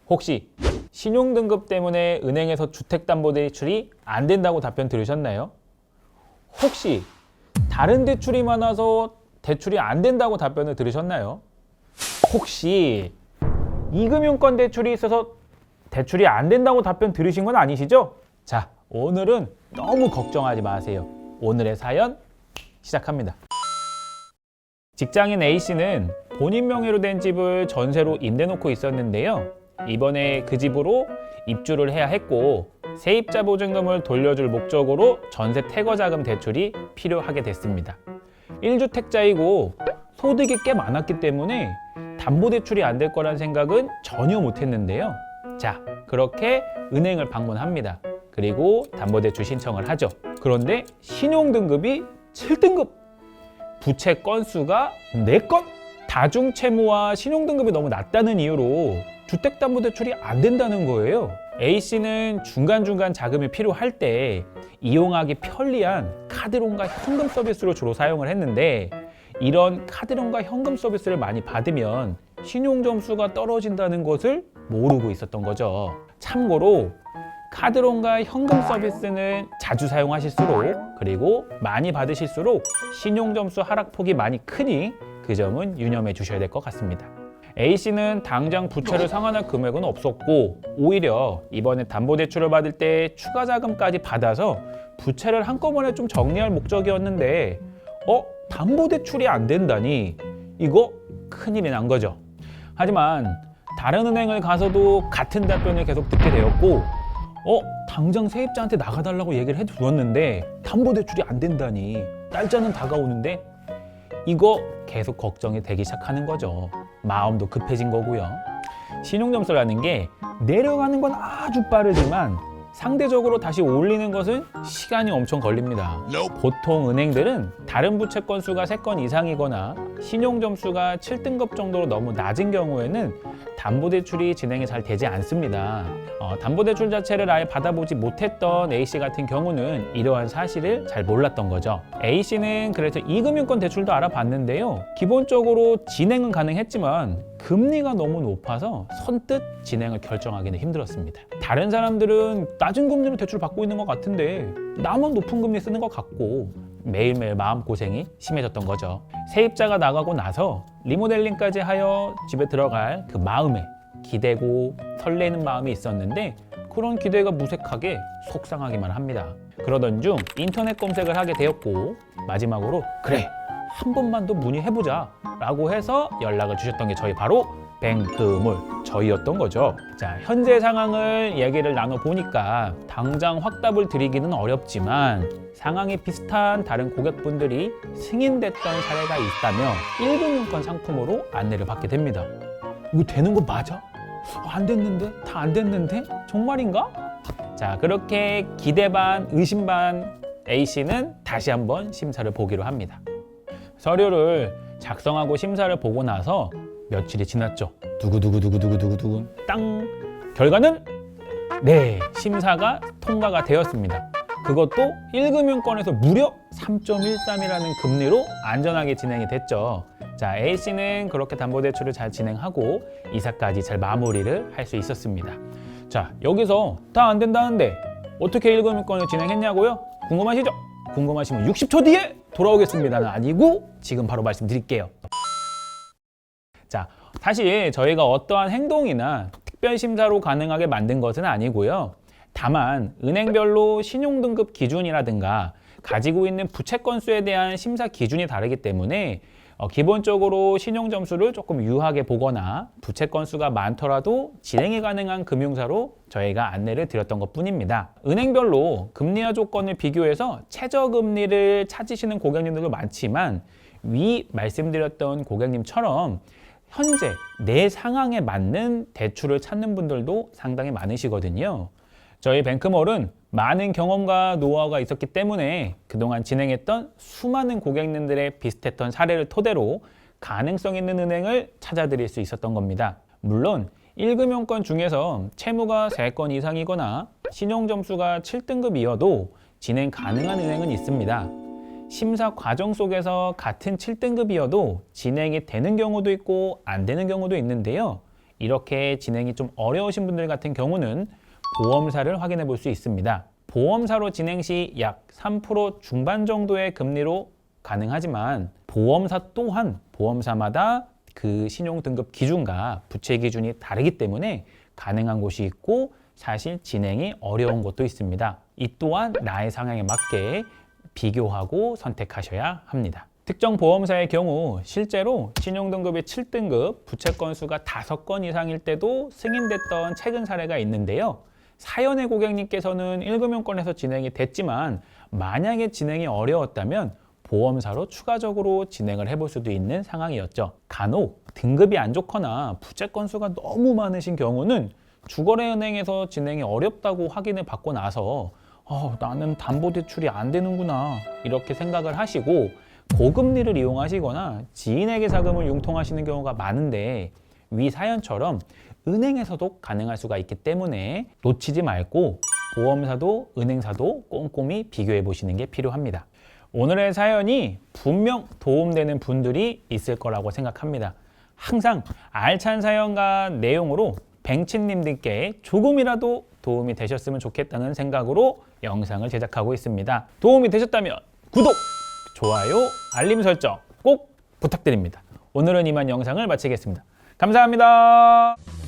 혹시 신용등급 때문에 은행에서 주택담보대출이 안 된다고 답변 들으셨나요? 혹시 다른 대출이 많아서 대출이 안 된다고 답변을 들으셨나요? 혹시 이금융권 대출이 있어서 대출이 안 된다고 답변 들으신 건 아니시죠? 자, 오늘은 너무 걱정하지 마세요. 오늘의 사연 시작합니다. 직장인 A씨는 본인 명의로 된 집을 전세로 임대놓고 있었는데요. 이번에 그 집으로 입주를 해야 했고 세입자 보증금을 돌려줄 목적으로 전세 퇴거자금 대출이 필요하게 됐습니다. 1주택자이고 소득이 꽤 많았기 때문에 담보대출이 안 될 거란 생각은 전혀 못했는데요. 자, 그렇게 은행을 방문합니다. 그리고 담보대출 신청을 하죠. 그런데 신용등급이 7등급, 부채 건수가 4건, 다중채무와 신용등급이 너무 낮다는 이유로 주택담보대출이 안 된다는 거예요. A씨는 중간중간 자금이 필요할 때 이용하기 편리한 카드론과 현금 서비스로 주로 사용을 했는데 이런 카드론과 현금 서비스를 많이 받으면 신용점수가 떨어진다는 것을 모르고 있었던 거죠. 참고로 카드론과 현금 서비스는 자주 사용하실수록 그리고 많이 받으실수록 신용점수 하락폭이 많이 크니 그 점은 유념해 주셔야 될 것 같습니다. A씨는 당장 부채를 상환할 금액은 없었고 오히려 이번에 담보대출을 받을 때 추가 자금까지 받아서 부채를 한꺼번에 좀 정리할 목적이었는데 담보대출이 안 된다니 이거 큰일이 난 거죠. 하지만 다른 은행을 가서도 같은 답변을 계속 듣게 되었고 당장 세입자한테 나가달라고 얘기를 해주었는데 담보대출이 안 된다니 날짜는 다가오는데 이거 계속 걱정이 되기 시작하는 거죠. 마음도 급해진 거고요. 신용점수라는 게 내려가는 건 아주 빠르지만 상대적으로 다시 올리는 것은 시간이 엄청 걸립니다. 보통 은행들은 다른 부채 건수가 3건 이상이거나 신용점수가 7등급 정도로 너무 낮은 경우에는 담보대출이 진행이 잘 되지 않습니다. 담보대출 자체를 아예 받아보지 못했던 A씨 같은 경우는 이러한 사실을 잘 몰랐던 거죠. A씨는 그래서 이금융권 대출도 알아봤는데요. 기본적으로 진행은 가능했지만 금리가 너무 높아서 선뜻 진행을 결정하기는 힘들었습니다. 다른 사람들은 낮은 금리로 대출을 받고 있는 것 같은데 나만 높은 금리 쓰는 것 같고 매일매일 마음고생이 심해졌던 거죠. 세입자가 나가고 나서 리모델링까지 하여 집에 들어갈 그 마음에 기대고 설레는 마음이 있었는데 그런 기대가 무색하게 속상하기만 합니다. 그러던 중 인터넷 검색을 하게 되었고 마지막으로 그래 한 번만 더 문의해보자 라고 해서 연락을 주셨던 게 저희 바로 뱅크몰 저희였던 거죠. 자, 현재 상황을 얘기를 나눠보니까 당장 확답을 드리기는 어렵지만 상황이 비슷한 다른 고객분들이 승인됐던 사례가 있다며 1금융권 상품으로 안내를 받게 됩니다. 이거 되는 거 맞아? 안 됐는데? 다 안 됐는데? 정말인가? 자, 그렇게 기대 반, 의심 반 A씨는 다시 한번 심사를 보기로 합니다. 서류를 작성하고 심사를 보고 나서 며칠이 지났죠. 두구두구두구두구두구 땅! 결과는 네, 심사가 통과가 되었습니다. 그것도 1금융권에서 무려 3.13이라는 금리로 안전하게 진행이 됐죠. 자, A씨는 그렇게 담보대출을 잘 진행하고 이사까지 잘 마무리를 할 수 있었습니다. 자, 여기서 다 안 된다는데 어떻게 1금융권을 진행했냐고요? 궁금하시죠? 궁금하시면 60초 뒤에 돌아오겠습니다는 아니고 지금 바로 말씀드릴게요. 자, 사실 저희가 어떠한 행동이나 특별심사로 가능하게 만든 것은 아니고요. 다만 은행별로 신용등급 기준이라든가 가지고 있는 부채 건수에 대한 심사 기준이 다르기 때문에 기본적으로 신용점수를 조금 유하게 보거나 부채 건수가 많더라도 진행이 가능한 금융사로 저희가 안내를 드렸던 것 뿐입니다. 은행별로 금리와 조건을 비교해서 최저금리를 찾으시는 고객님들도 많지만 위 말씀드렸던 고객님처럼 현재 내 상황에 맞는 대출을 찾는 분들도 상당히 많으시거든요. 저희 뱅크몰은 많은 경험과 노하우가 있었기 때문에 그동안 진행했던 수많은 고객님들의 비슷했던 사례를 토대로 가능성 있는 은행을 찾아드릴 수 있었던 겁니다. 물론 1금융권 중에서 채무가 3건 이상이거나 신용점수가 7등급이어도 진행 가능한 은행은 있습니다. 심사 과정 속에서 같은 7등급이어도 진행이 되는 경우도 있고 안 되는 경우도 있는데요. 이렇게 진행이 좀 어려우신 분들 같은 경우는 보험사를 확인해 볼 수 있습니다. 보험사로 진행 시 약 3% 중반 정도의 금리로 가능하지만 보험사 또한 보험사마다 그 신용등급 기준과 부채 기준이 다르기 때문에 가능한 곳이 있고 사실 진행이 어려운 곳도 있습니다. 이 또한 나의 상황에 맞게 비교하고 선택하셔야 합니다. 특정 보험사의 경우 실제로 신용등급이 7등급, 부채 건수가 5건 이상일 때도 승인됐던 최근 사례가 있는데요. 사연의 고객님께서는 1금융권에서 진행이 됐지만 만약에 진행이 어려웠다면 보험사로 추가적으로 진행을 해볼 수도 있는 상황이었죠. 간혹 등급이 안 좋거나 부채 건수가 너무 많으신 경우는 주거래은행에서 진행이 어렵다고 확인을 받고 나서 나는 담보대출이 안 되는구나 이렇게 생각을 하시고 고금리를 이용하시거나 지인에게 자금을 융통하시는 경우가 많은데 위 사연처럼 은행에서도 가능할 수가 있기 때문에 놓치지 말고 보험사도 은행사도 꼼꼼히 비교해 보시는 게 필요합니다. 오늘의 사연이 분명 도움되는 분들이 있을 거라고 생각합니다. 항상 알찬 사연과 내용으로 뱅치님들께 조금이라도 도움이 되셨으면 좋겠다는 생각으로 영상을 제작하고 있습니다. 도움이 되셨다면 구독, 좋아요, 알림 설정 꼭 부탁드립니다. 오늘은 이만 영상을 마치겠습니다. 감사합니다.